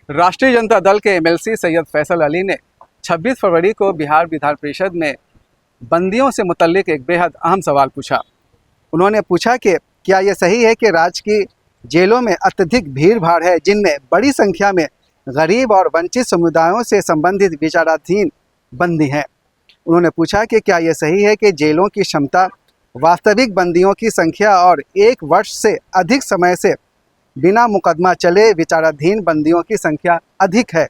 राष्ट्रीय जनता दल के एमएलसी सैयद फैसल अली ने 26 फरवरी को बिहार विधान परिषद में बंदियों से मुतल्लिक एक बेहद अहम सवाल पूछा। उन्होंने पूछा कि क्या ये सही है कि राज्य की जेलों में अत्यधिक भीड़ भाड़ है, जिनमें बड़ी संख्या में गरीब और वंचित समुदायों से संबंधित विचाराधीन बंदी हैं। उन्होंने पूछा कि क्या ये सही है कि जेलों की क्षमता वास्तविक बंदियों की संख्या और 1 वर्ष से अधिक समय से बिना मुकदमा चले विचाराधीन बंदियों की संख्या अधिक है।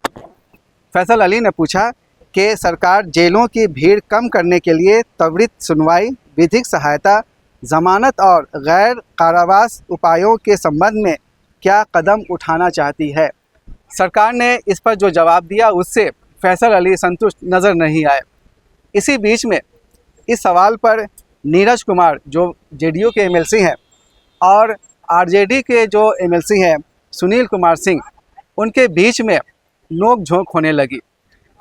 फैसल अली ने पूछा कि सरकार जेलों की भीड़ कम करने के लिए त्वरित सुनवाई, विधिक सहायता, जमानत और गैर कारावास उपायों के संबंध में क्या कदम उठाना चाहती है। सरकार ने इस पर जो जवाब दिया उससे फैसल अली संतुष्ट नज़र नहीं आए। इसी बीच में इस सवाल पर नीरज कुमार जो जेडीयू के एमएलसी हैं और आरजेडी के जो एमएलसी हैं सुनील कुमार सिंह, उनके बीच में नोक झोंक होने लगी।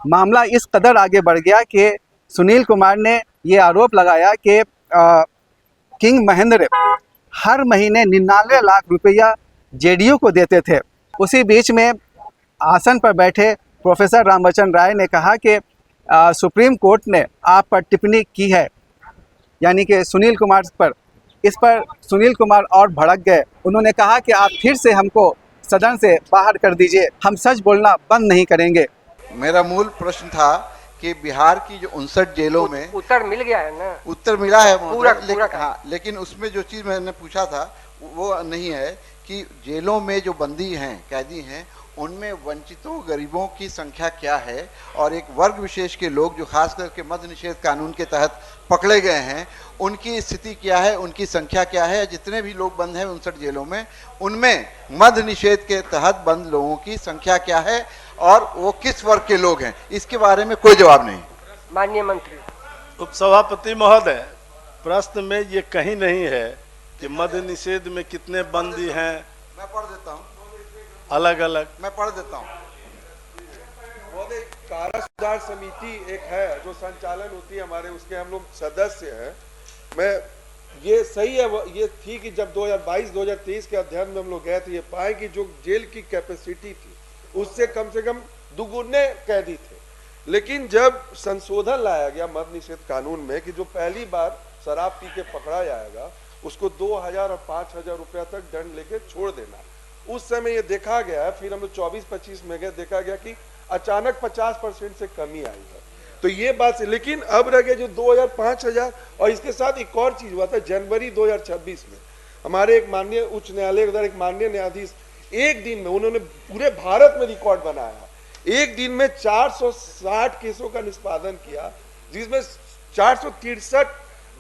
मामला इस कदर आगे बढ़ गया कि सुनील कुमार ने ये आरोप लगाया कि किंग महेंद्र हर महीने 99 लाख रुपया जेडीयू को देते थे। उसी बीच में आसन पर बैठे प्रोफेसर रामबच्चन राय ने कहा कि सुप्रीम कोर्ट ने आप पर टिप्पणी की है, यानी कि सुनील कुमार पर। इस पर सुनील कुमार और भड़क गए। उन्होंने कहा कि आप फिर से हमको सदन से बाहर कर दीजिए, हम सच बोलना बंद नहीं करेंगे। मेरा मूल प्रश्न था कि बिहार की जो 59 जेलों में उत्तर मिल गया है ना? उत्तर मिला है पूरा हाँ, लेकिन उसमें जो चीज़ मैंने पूछा था वो नहीं है कि जेलों में जो बंदी हैं, कैदी हैं, उनमें वंचितों गरीबों की संख्या क्या है और एक वर्ग विशेष के लोग जो खास करके मद्य निषेध कानून के तहत पकड़े गए हैं, उनकी स्थिति क्या है, उनकी संख्या क्या है। जितने भी लोग बंद हैं 59 जेलों में, उनमें मद्य निषेध के तहत बंद लोगों की संख्या क्या है और वो किस वर्ग के लोग हैं, इसके बारे में कोई जवाब नहीं। माननीय मंत्री। उपसभापति महोदय, प्रश्न में ये कहीं नहीं है कि मद्य निषेध में कितने बंदी हैं। मैं पढ़ देता हूँ, अलग अलग मैं पढ़ देता हूँ। कारा सुधार समिति एक है जो संचालन होती है हमारे, उसके हम लोग सदस्य हैं। मैं ये सही है, ये थी कि जब 2022-2023 के अध्ययन में हम लोग गए थे, ये पाए कि जो जेल की कैपेसिटी थी उससे कम से कम दुगुने कैदी थे। लेकिन जब संशोधन लाया गया मद्य निषेध कानून में कि जो पहली बार शराब पी के पकड़ा जाएगा उसको 2000 और 5000 रुपया तक दंड लेके छोड़ देना, उस समय ये देखा गया, फिर हम लोग 24-25 में गए, देखा गया कि अचानक 50% से कमी आई है। तो ये बात से, लेकिन अब रह गए जो 2000-5000। और इसके साथ एक और चीज हुआ था जनवरी 2026 में, हमारे एक माननीय उच्च न्यायालय के एक माननीय न्यायाधीश एक दिन में उन्होंने पूरे भारत में रिकॉर्ड बनाया। एक दिन में 460 केसों का निष्पादन किया, जिसमें 463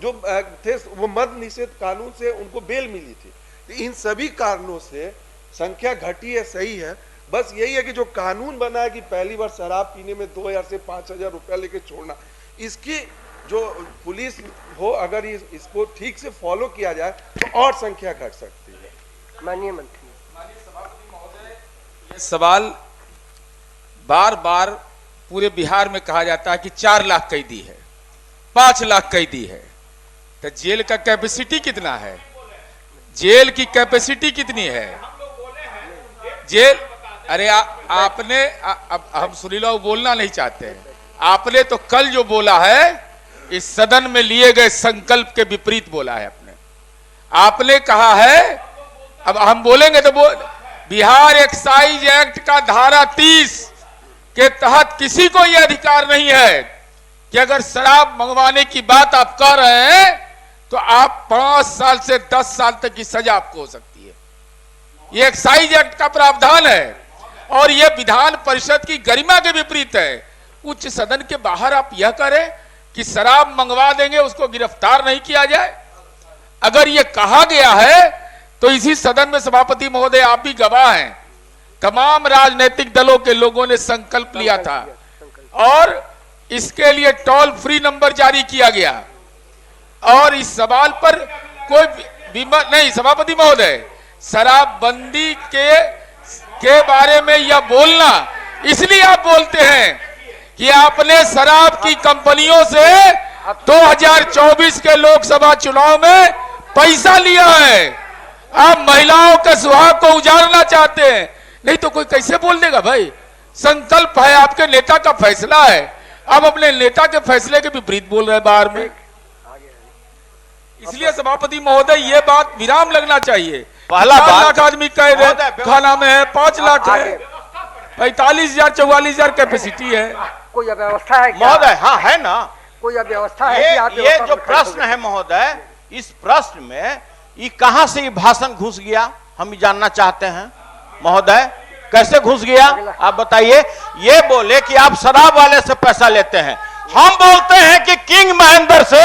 जो थे वो मद्य निषेध कानून से उनको बेल मिली थी। तो इन सभी कारणों से संख्या घटी है, सही है। बस यही है कि जो कानून बना है कि पहली बार शराब पीने में 2000 से 5000 रुपया लेके छोड़ना, इसकी जो पुलिस हो अगर इसको ठीक से फॉलो किया जाए तो और संख्या घट सकती है। माननीय मंत्री। ये सवाल बार बार पूरे बिहार में कहा जाता है कि 4 लाख कैदी है, 5 लाख कैदी है। तो जेल का कैपेसिटी कितना है? जेल की कैपेसिटी कितनी है? जेल अरे आपने अब हम सुनीला बोलना नहीं चाहते हैं। आपने तो कल जो बोला है इस सदन में लिए गए संकल्प के विपरीत बोला है। आपने कहा है, अब हम बोलेंगे तो बिहार एक्साइज एक्ट का धारा 30 के तहत किसी को यह अधिकार नहीं है कि अगर शराब मंगवाने की बात आप कह रहे हैं तो आप 5 साल से 10 साल तक की सजा आपको हो सकती है। यह एक्साइज एक्ट का प्रावधान है और यह विधान परिषद की गरिमा के विपरीत है। उच्च सदन के बाहर आप यह करें कि शराब मंगवा देंगे, उसको गिरफ्तार नहीं किया जाए। अगर यह कहा गया है तो इसी सदन में सभापति महोदय आप भी गवाह हैं, तमाम राजनीतिक दलों के लोगों ने संकल्प लिया था और इसके लिए टोल फ्री नंबर जारी किया गया। और इस सवाल पर कोई नहीं, सभापति महोदय, शराबबंदी के बारे में यह बोलना इसलिए आप बोलते हैं कि आपने शराब की कंपनियों से 2024 के लोकसभा चुनाव में पैसा लिया है। आप महिलाओं के सुहाग को उजाड़ना चाहते हैं, नहीं तो कोई कैसे बोल देगा भाई? संकल्प है, आपके नेता का फैसला है, आप अपने नेता के फैसले के विपरीत बोल रहे हैं बाहर में। इसलिए सभापति महोदय ये बात विराम लगना चाहिए। पहला 4 बात लाख आदमी खाना में है, 5 लाख है, 45,000 44,000 कैपेसिटी है। कोई अव्यवस्था है क्या? महोदय, हाँ है ना, कोई अव्यवस्था है कि आप ये व्यवस्था जो पर खड़े हो प्रश्न गए? है महोदय, इस प्रश्न में ये कहां से ये भाषण घुस गया, हम ये जानना चाहते हैं महोदय, कैसे घुस गया आप बताइए। ये बोले कि आप शराब वाले से पैसा लेते हैं, हम बोलते हैं कि किंग महेंद्र से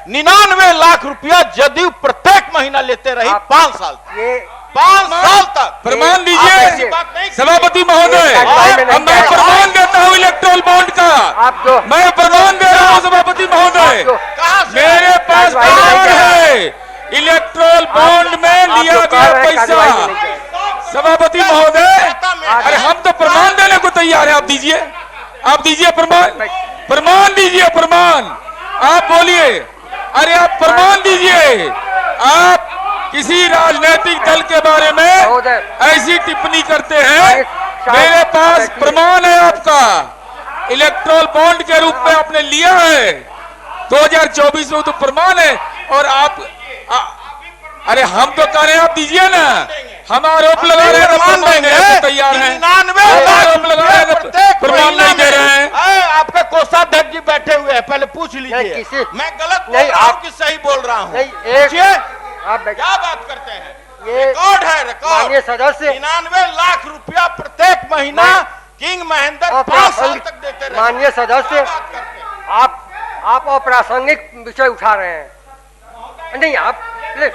99 लाख रुपया जदयू प्रत्येक महीना लेते रही 5 साल तक। ये 5 साल तक प्रमाण आप दीजिए ऐसी बात नहीं कीजिए। सभापति महोदय, अब मैं प्रमाण देता हूँ इलेक्ट्रोल बॉन्ड का, आप जो मैं प्रमाण दे रहा हूँ सभापति महोदय, कहां से मेरे पास प्रमाण है, इलेक्ट्रोल बॉन्ड में लिया गया पैसा। सभापति महोदय, अरे हम तो प्रमाण देने को तैयार है, आप दीजिए, आप दीजिए प्रमाण, प्रमाण दीजिए, प्रमाण आप बोलिए, अरे आप प्रमाण दीजिए। आप किसी राजनीतिक दल के बारे में ऐसी टिप्पणी करते हैं, मेरे पास प्रमाण है आपका, इलेक्ट्रोल बॉन्ड के रूप में आपने लिया है 2024 में, तो प्रमाण है। और आप अरे हम तो कह रहे हैं आप दीजिए ना, हम आरोप लगा रहे हैं प्रमाण देंगे तो तैयार हैं, 99 आरोप लगा रहे हैं तो प्रमाण नहीं दे रहे हैं। आपके कोषाध्यक्ष जी बैठे हुए हैं, पहले पूछ नहीं, लीजिए किसी- मैं गलत बोल नहीं, रहा हूं आप- कि सही बोल रहा हूं। नहीं, एक- पूछिए, आप क्या बात करते हैं, ये रिकॉर्ड है, रिकॉर्ड। माननीय सदस्य 99 लाख रुपया प्रत्येक महीना किंग महेंद्र 5 साल तक देते रहे। माननीय सदस्य, क्या बात करते हैं? आप अप्रासंगिक विषय उठा रहे हैं। नहीं, आप प्लीज,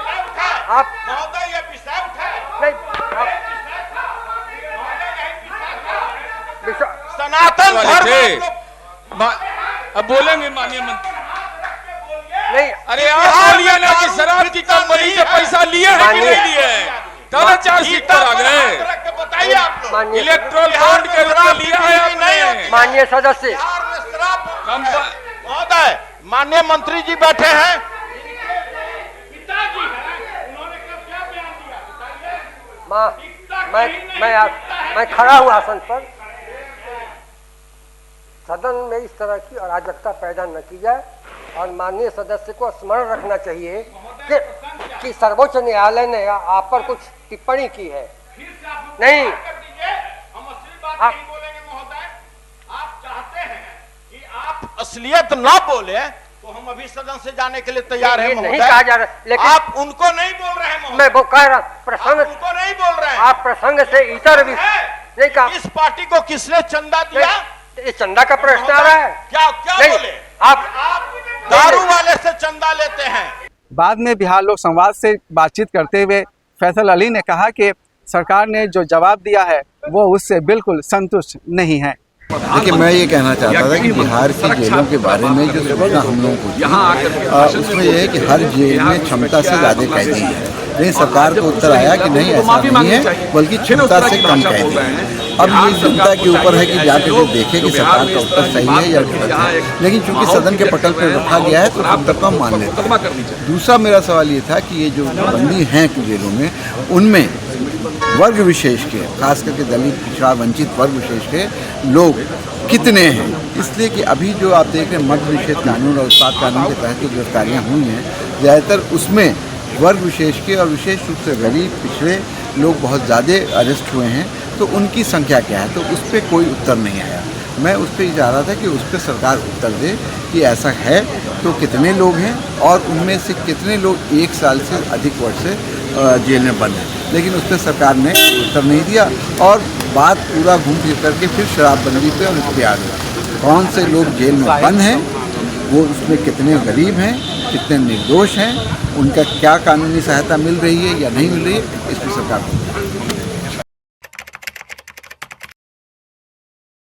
आप महोदय ये विषय उठाए, नहीं, आप विषय सनातन वाले धर्म थे। आप लोग- अब बोलेंगे माननीय मंत्री, नहीं, अरे आप बोलिए ना कि शराब की कंपनी से पैसा लिए है कि नहीं लिए है, तब चार्जशीट पर आ गए। बताइए आप लोग, माननीय इलेक्ट्रोल बॉन्ड के रूप में लिया है आपने। माननीय सदस्य, बिहार में शराब कंप- महोदय, माननीय मंत्री जी बैठे हैं, मैं खड़ा हूँ आसन पर। सदन में इस तरह की अराजकता पैदा न की जाए और माननीय सदस्य को स्मरण रखना चाहिए कि सर्वोच्च न्यायालय ने आप पर कुछ टिप्पणी की है। नहीं, आप आप चाहते हैं कि आप असलियत ना बोले तो हम अभी सदन से जाने के लिए तैयार हैं ये नहीं महोदय। कहा जा रहा, लेकिन आप उनको नहीं बोल रहे हैं महोदय, मैं वो कह रहा आप प्रसंग, उनको नहीं बोल रहे हैं। आप प्रसंग से इतर भी नहीं कहा। इस पार्टी को किसने चंदा दिया? ये चंदा का प्रश्न आ रहा है। क्या क्या नहीं, बोले? आप दारू वाले से चंदा लेते हैं। बाद में बिहार लोक संवाद से बातचीत करते हुए फैसल अली ने कहा कि सरकार ने जो जवाब दिया है वो उससे बिल्कुल संतुष्ट नहीं है। देखिए, मैं ये कहना चाहता था कि बिहार की जेलों के बारे में जो सूचना हम लोगों को थी, उसमें यह है कि हर जेल में क्षमता से ज़्यादा कैदी है, लेकिन सरकार को उत्तर आया कि नहीं, ऐसा नहीं है, बल्कि क्षमता से कम कैदी है। अब ये जनता के ऊपर है कि जाके वो देखे कि सरकार का उत्तर सही है या गलत है, लेकिन चूंकि सदन के पटल पर रखा गया है तो उत्तर को हम मान लेते हैं। दूसरा मेरा सवाल ये था कि ये जो बंदी हैं कुछ जेलों में, उनमें वर्ग विशेष के, खास करके दलित, पिछड़ा, वंचित वर्ग विशेष के लोग कितने हैं, इसलिए कि अभी जो आप देख रहे हैं मद्य निषेध कानून और उत्पाद कानून के तहत जो गिरफ्तारियाँ हुई हैं, ज़्यादातर उसमें वर्ग विशेष के और विशेष रूप से गरीब, पिछड़े लोग बहुत ज़्यादा अरेस्ट हुए हैं। तो उनकी संख्या क्या है, तो उस पर कोई उत्तर नहीं आया। मैं उस पर ये चाह रहा था कि उस पर सरकार उत्तर दे कि ऐसा है तो कितने लोग हैं और उनमें से कितने लोग 1 साल से अधिक वर्ष से जेल में बंद हैं, लेकिन उस पर सरकार ने उत्तर नहीं दिया और बात पूरा घूम फिर करके फिर शराबबंदी पे और इस पर आ गया। कौन से लोग जेल में बंद हैं, वो उसमें कितने गरीब हैं, कितने निर्दोष हैं, उनका क्या कानूनी सहायता मिल रही है या नहीं मिल रही है, इस पर सरकार